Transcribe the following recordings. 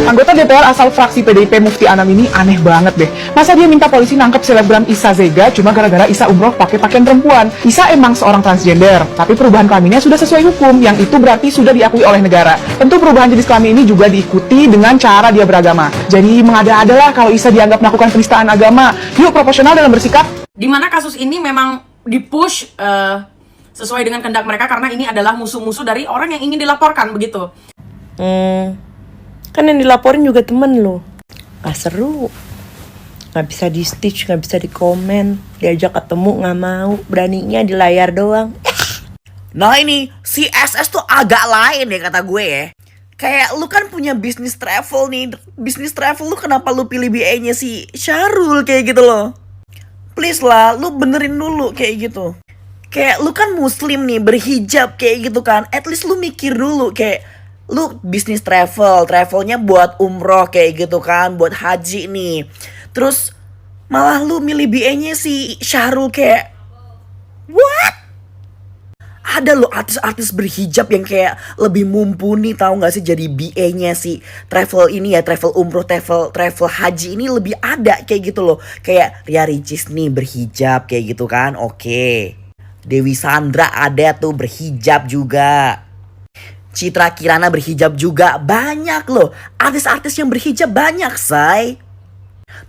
Anggota DPR asal fraksi PDIP Mufti Anam ini aneh banget deh. Masa dia minta polisi nangkep selebgram Isa Zega cuma gara-gara Isa umroh pakai pakaian perempuan. Isa emang seorang transgender, tapi perubahan kelaminnya sudah sesuai hukum, yang itu berarti sudah diakui oleh negara. Tentu perubahan jenis kelamin ini juga diikuti dengan cara dia beragama. Jadi mengada-adalah kalau Isa dianggap melakukan penistaan agama. Yuk proporsional dalam bersikap. Dimana kasus ini memang dipush sesuai dengan kehendak mereka karena ini adalah musuh-musuh dari orang yang ingin dilaporkan begitu. Kan yang dilaporin juga temen lo. Gak seru. Gak bisa di stitch, gak bisa di komen. Diajak ketemu gak mau. Beraninya di layar doang. Nah ini, si SS tuh agak lain ya kata gue ya. Kayak lu kan punya bisnis travel nih. Bisnis travel lu kenapa lu pilih BA-nya si Syahrul kayak gitu loh. Please lah, lu benerin dulu kayak gitu. Kayak lu kan muslim nih, berhijab kayak gitu kan. At least lu mikir dulu kayak lu bisnis travelnya buat umroh kayak gitu kan, buat haji nih. Terus malah lu milih BA-nya si Syahrul kayak what? Ada loh artis-artis berhijab yang kayak lebih mumpuni tahu nggak sih jadi BA-nya si travel ini ya, travel umroh, travel haji ini lebih ada kayak gitu loh. Kayak Ria Ricis nih berhijab kayak gitu kan, oke. Dewi Sandra ada tuh berhijab juga. Citra Kirana berhijab juga. Banyak loh. Artis-artis yang berhijab banyak, say.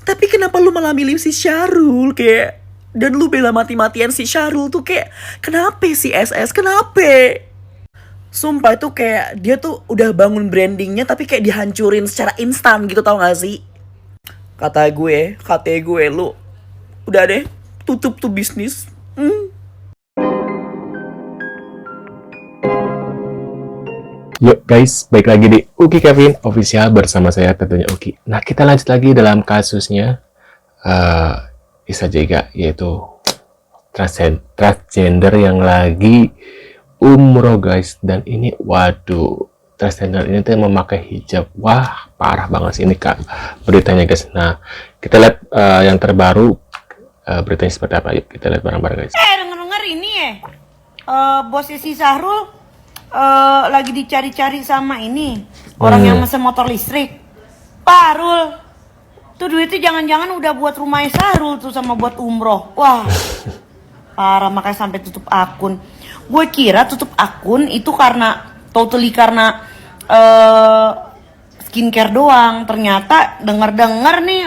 Tapi kenapa lu malah milih si Syahrul kayak. Dan lu bela mati-matian si Syahrul tuh kayak. Kenapa si SS? Kenapa? Sumpah itu kayak dia tuh udah bangun brandingnya tapi kayak dihancurin secara instan gitu tau gak sih? Kata gue lu. Udah deh tutup tuh bisnis. Yuk guys, baik lagi di Uki Kevin Official bersama saya tentunya Uki. Nah kita lanjut lagi dalam kasusnya Isa Zega, yaitu transgender yang lagi umroh guys. Dan ini waduh, transgender ini tuh memakai hijab. Wah parah banget sih ini kak beritanya guys. Nah kita lihat yang terbaru beritanya seperti apa. Yuk kita lihat bareng-bareng guys. Denger-denger ini ya, bosnya si Syahrul lagi dicari-cari sama ini orang yang mesen motor listrik. Parul tuh duitnya jangan-jangan udah buat rumahnya Syahrul tuh sama buat umroh. Wah parah, makanya sampai tutup akun. Gue kira tutup akun itu karena karena skincare doang. Ternyata denger nih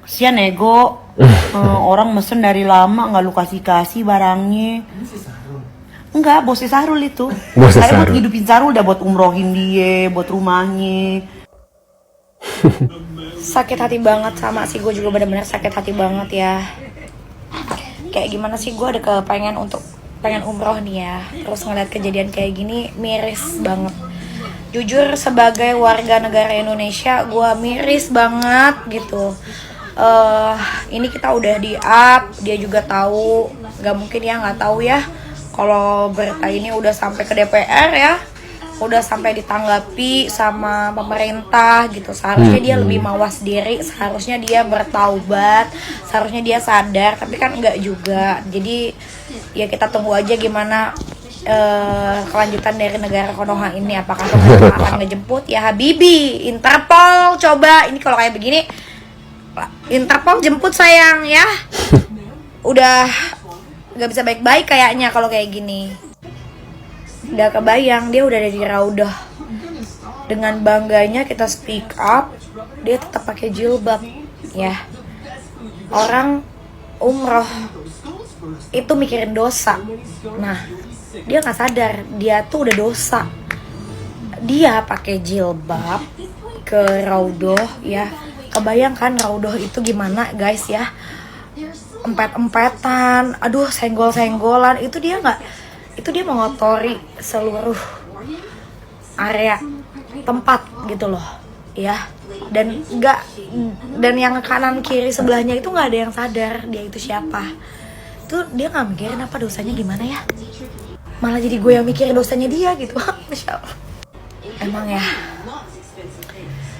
kesian ego. Orang mesen dari lama nggak lu kasih barangnya. Enggak, bosnya Syahrul itu. Saya buat hidupin Syahrul, udah buat umrohin dia, buat rumahnya. Sakit hati banget sama sih, gue juga benar-benar sakit hati banget ya. Kayak gimana sih, gue ada pengen umroh nih ya. Terus ngeliat kejadian kayak gini miris banget. Jujur sebagai warga negara Indonesia, gue miris banget gitu. Ini kita udah di-up, dia juga tahu. Gak mungkin ya nggak tahu ya. Kalau berita ini udah sampai ke DPR ya, udah sampai ditanggapi sama pemerintah gitu. Seharusnya dia lebih mawas diri, seharusnya dia bertaubat, seharusnya dia sadar. Tapi kan enggak juga. Jadi ya kita tunggu aja gimana kelanjutan dari negara Konoha ini. Apakah pemerintah akan ngejemput? Ya Habibi, Interpol coba. Ini kalau kayak begini, Interpol jemput sayang ya. Udah gak bisa baik-baik kayaknya kalau kayak gini. Udah kebayang dia udah ada di Raudah. Dengan bangganya kita speak up, dia tetap pakai jilbab ya. Orang umroh itu mikirin dosa. Nah, dia nggak sadar dia tuh udah dosa. Dia pakai jilbab ke Raudah ya. Kebayang kan Raudah itu gimana guys ya? Empet-empetan, aduh senggol-senggolan, itu dia mengotori seluruh area tempat gitu loh ya. Dan yang kanan kiri sebelahnya itu nggak ada yang sadar dia itu siapa. Tuh dia nggak mikirin apa dosanya gimana ya, malah jadi gue yang mikirin dosanya dia gitu. Masya Allah. Emang ya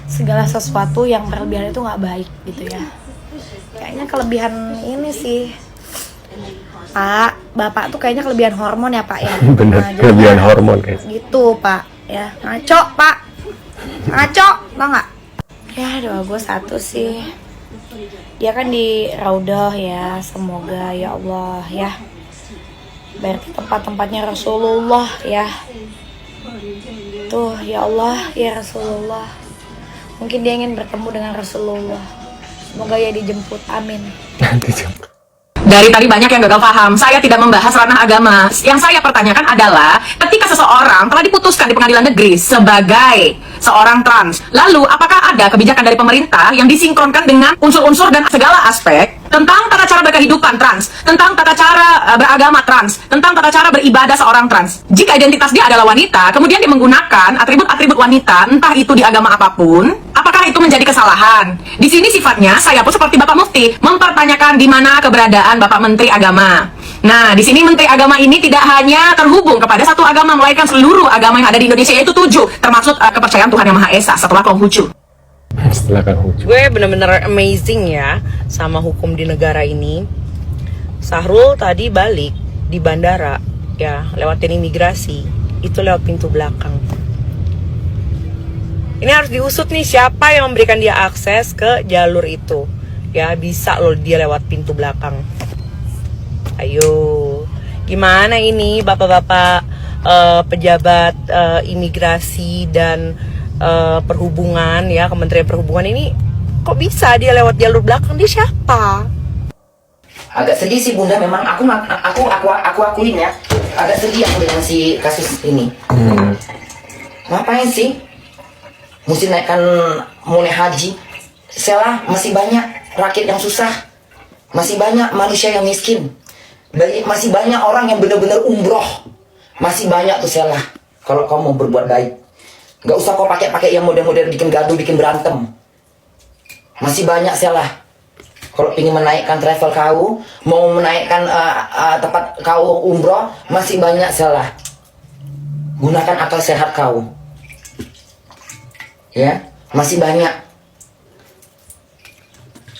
segala sesuatu yang berlebihan itu nggak baik gitu ya. Kayaknya kelebihan ini sih Pak, Bapak tuh kayaknya kelebihan hormon ya Pak ya. Bener, nah, kelebihan hormon guys. Gitu Pak ya, ngaco Pak, ngaco. Enggak nggak? Ya doa gue satu sih. Dia kan di Raudah ya, semoga ya Allah ya. Berarti tempat-tempatnya Rasulullah ya. Tuh ya Allah ya Rasulullah. Mungkin dia ingin bertemu dengan Rasulullah. Semoga ya dijemput, amin. Nanti jemput. Dari tadi banyak yang gagal paham. Saya tidak membahas ranah agama. Yang saya pertanyakan adalah ketika seseorang telah diputuskan di pengadilan negeri sebagai seorang trans, lalu apakah ada kebijakan dari pemerintah yang disinkronkan dengan unsur-unsur dan segala aspek tentang tata cara berkehidupan trans, tentang tata cara beragama trans, tentang tata cara beribadah seorang trans? Jika identitas dia adalah wanita, kemudian dia menggunakan atribut-atribut wanita, entah itu di agama apapun, apakah itu menjadi kesalahan? Di sini sifatnya saya pun seperti Bapak Mufti mempertanyakan di mana keberadaan Bapak Menteri Agama. Nah, di sini Menteri Agama ini tidak hanya terhubung kepada satu agama, melainkan seluruh agama yang ada di Indonesia, yaitu 7, termasuk kepercayaan Tuhan Yang Maha Esa setelah Konghucu. Setelah Konghucu. Gue bener-bener amazing ya sama hukum di negara ini. Sahrul tadi balik di bandara ya, lewatin imigrasi, itu lewat pintu belakang. Ini harus diusut nih, siapa yang memberikan dia akses ke jalur itu. Ya bisa loh dia lewat pintu belakang. Ayo, gimana ini bapak-bapak pejabat imigrasi dan perhubungan ya, Kementerian Perhubungan ini, kok bisa dia lewat jalur belakang? Dia siapa? Agak sedih sih Bunda, memang aku akuin ya, agak sedih aku dengan si kasus ini. Ngapain sih mesti naikkan mau naik haji? Selah masih banyak rakyat yang susah, masih banyak manusia yang miskin, masih banyak orang yang benar-benar umroh, masih banyak tuh Selah. Kalau kau mau berbuat baik, nggak usah kau pakai yang model-model bikin gaduh, bikin berantem. Masih banyak Selah. Kalau ingin menaikkan travel kau, mau menaikkan tempat kau umroh, masih banyak Selah. Gunakan akal sehat kau. Ya, masih banyak.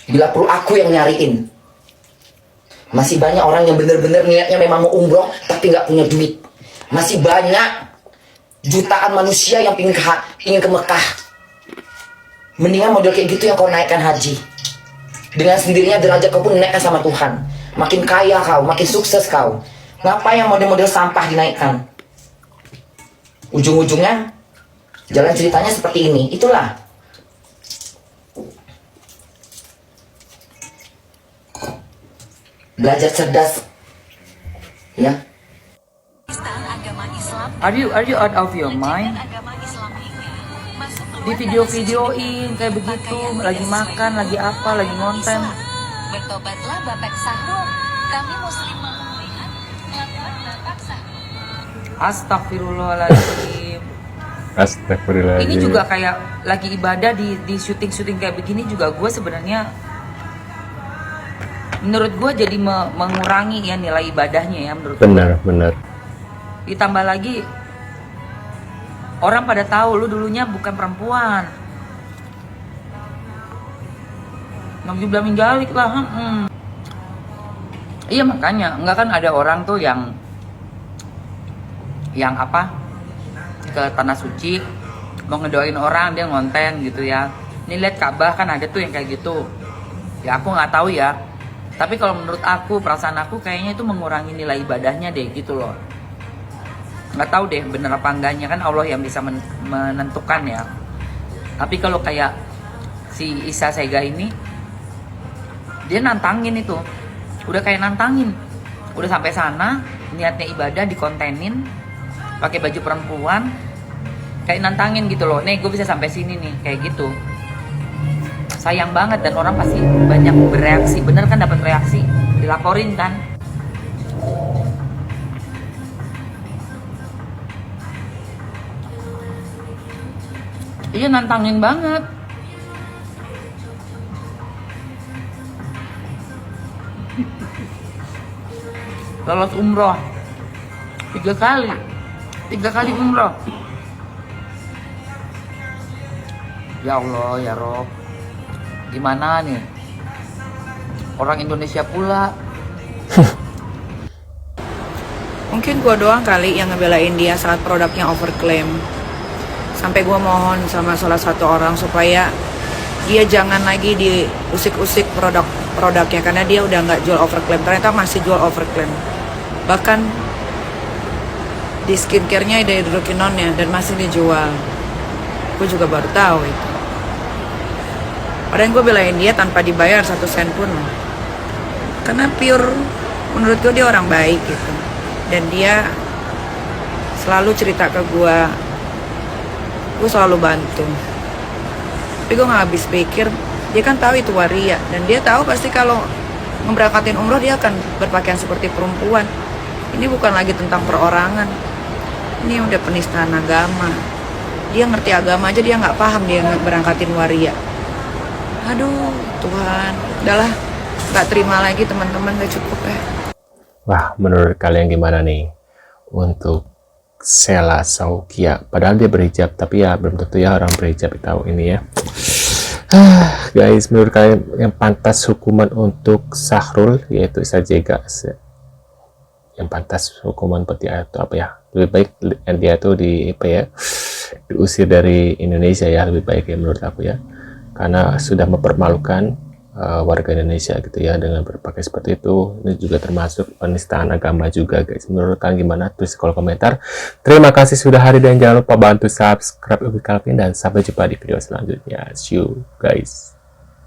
Bila perlu aku yang nyariin. Masih banyak orang yang benar-benar niatnya memang mau umroh tapi nggak punya duit. Masih banyak jutaan manusia yang ingin ke Mekah. Mendingan model kayak gitu yang kau naikkan haji. Dengan sendirinya derajat kau pun dinaikkan sama Tuhan. Makin kaya kau, makin sukses kau. Ngapa yang model-model sampah dinaikkan? Ujung-ujungnya jalan ceritanya seperti ini. Itulah. Belajar cerdas. Ya. Are you out of your mind? Di video-videoin kayak begitu, lagi makan, lagi apa, lagi ngonten. Bertobatlah Bapak Sahrul. Kami muslim mau melihat kelakuan Bapak Sahrul. Astagfirullahaladzim. Astagfirullahaladzim. Ini juga kayak lagi ibadah di syuting kayak begini juga, gue sebenarnya menurut gue jadi mengurangi ya nilai ibadahnya ya menurut gue. Benar. Ditambah lagi orang pada tahu lu dulunya bukan perempuan. Nggak menjalik lah. Iya makanya nggak kan ada orang tuh yang apa ke tanah suci mau ngedoain orang, dia ngonten gitu ya. Ini lihat Ka'bah kan ada tuh yang kayak gitu. Ya aku nggak tahu ya. Tapi kalau menurut aku, perasaan aku kayaknya itu mengurangi nilai ibadahnya deh gitu loh. Nggak tahu deh bener apa enggaknya, kan Allah yang bisa menentukan ya. Tapi kalau kayak si Isa Sega ini, dia nantangin itu. Udah kayak nantangin. Udah sampai sana, niatnya ibadah dikontenin, pakai baju perempuan, kayak nantangin gitu loh. Nih gue bisa sampai sini nih, kayak gitu. Sayang banget dan orang pasti banyak bereaksi. Bener kan dapat reaksi, dilaporin kan. Iya nantangin banget. Lolos umroh 3 kali umroh. Ya Allah ya Rob, gimana nih orang Indonesia pula. Mungkin gua doang kali yang ngebelain dia saat produknya overclaim. Sampai gue mohon sama salah satu orang supaya dia jangan lagi diusik-usik produknya, karena dia udah nggak jual overclaim. Ternyata masih jual overclaim, bahkan di skincare-nya ada hidroquinone-nya dan masih dijual. Gue juga baru tahu itu. Padahal gue belain dia tanpa dibayar 1 sen pun, karena pure menurut gue dia orang baik gitu. Dan dia selalu cerita ke gue selalu bantu. Tapi gue gak habis pikir, dia kan tahu itu waria, dan dia tahu pasti kalau memberangkatin umroh dia akan berpakaian seperti perempuan. Ini bukan lagi tentang perorangan, ini udah penistaan agama. Dia ngerti agama aja dia nggak paham, dia berangkatin waria. Aduh Tuhan, udahlah, nggak terima lagi teman-teman, udah cukup ya. Wah, menurut kalian gimana nih untuk Sheila Shaukia? Padahal dia berhijab, tapi ya belum tentu ya orang berhijab tahu ini ya. Guys, menurut kalian yang pantas hukuman untuk Syahrul yaitu Isa Jega, yang pantas hukuman seperti itu apa ya? Lebih baik dia tuh diusir dari Indonesia ya, lebih baik ya menurut aku ya, karena sudah mempermalukan warga Indonesia gitu ya dengan berpakaian seperti itu. Ini juga termasuk penistaan agama juga guys. Menurut kalian gimana? Tulis di kolom komentar. Terima kasih sudah hadir dan jangan lupa bantu subscribe Ubi Calvin dan sampai jumpa di video selanjutnya. See you guys.